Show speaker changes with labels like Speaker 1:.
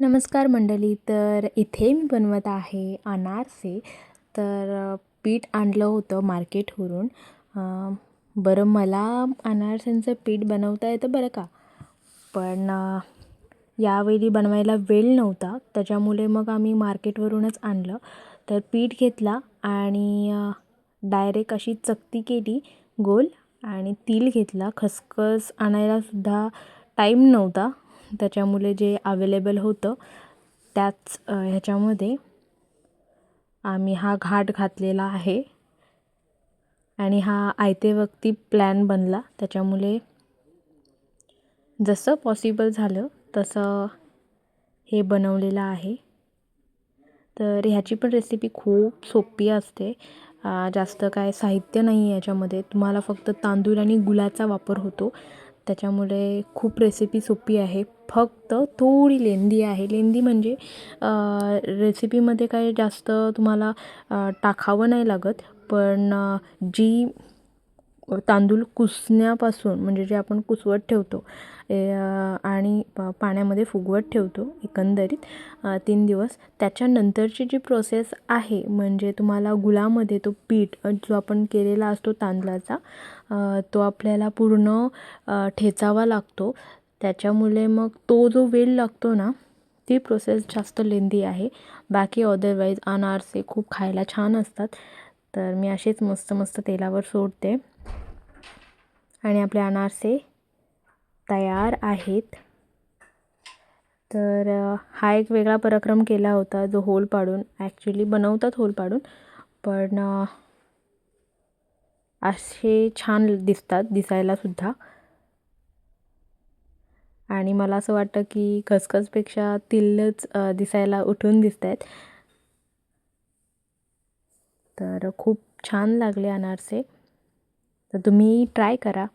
Speaker 1: नमस्कार मंडळी. तर इथे मी बनवत आहे अनारसे. पीठ आणलं होतं मार्केटवरून. बरं, मला अनारसांचं पीठ बनवता येतं बरं का, पण यावेळी बनवायला वेळ नव्हता, त्याच्यामुळे मग आम्ही मार्केटवरूनच आणलं. तर पीठ घेतला आणि डायरेक्ट अशी चकती केली गोल, आणि तीळ घेतला. खसखस आणायलासुद्धा टाईम नव्हता, त्याच्यामुळे जे अवेलेबल होतं त्याच ह्याच्यामध्ये आम्ही हा घाट घातलेला आहे. आणि हा आयते वक्ती प्लॅन बनला, त्याच्यामुळे जसं पॉसिबल झालं तसं हे बनवलेलं आहे. तर ह्याची पण रेसिपी खूप सोपी असते. जास्त काय साहित्य नाही आहे याच्यामध्ये. तुम्हाला फक्त तांदूळ आणि गुळाचा वापर होतो, त्याच्यामुळे खूप रेसिपी सोपी आहे. फक्त थोडी लेंदी आहे. लेंदी म्हणजे रेसिपीमध्ये काय जास्त तुम्हाला टाकावं नाही लागत, पण जी तांदूळ कुसण्यापासून, म्हणजे जे आपण कुसवत ठेवतो आणि पाण्यामध्ये फुगवत ठेवतो एकंदरीत 3 दिवस, त्याच्यानंतरची जी प्रोसेस आहे, म्हणजे तुम्हाला गुळामध्ये तो पीठ जो आपण केलेला असतो तांदळाचा, तो आपल्याला पूर्ण ठेचावा लागतो. त्याच्यामुळे मग तो जो वेळ लागतो ना, ती प्रोसेस जास्त लेंदी आहे. बाकी अदरवाईज अनारसे खूप खायला छान असतात. तर मी असेच मस्त मस्त तेलावर सोडते आणि आपले अनारसे तयार आहेत. तर हा एक वेगळा पराक्रम केला होता, जो होल पाडून. ॲक्च्युली बनवतात होल पाडून, पण असे छान दिसतात दिसायलासुद्धा. आणि मला असं वाटतं की खसखसपेक्षा तिळच दिसायला उठून दिसत आहेत. तर खूप छान लागले अनारसे. तर तुम्ही ट्राय करा.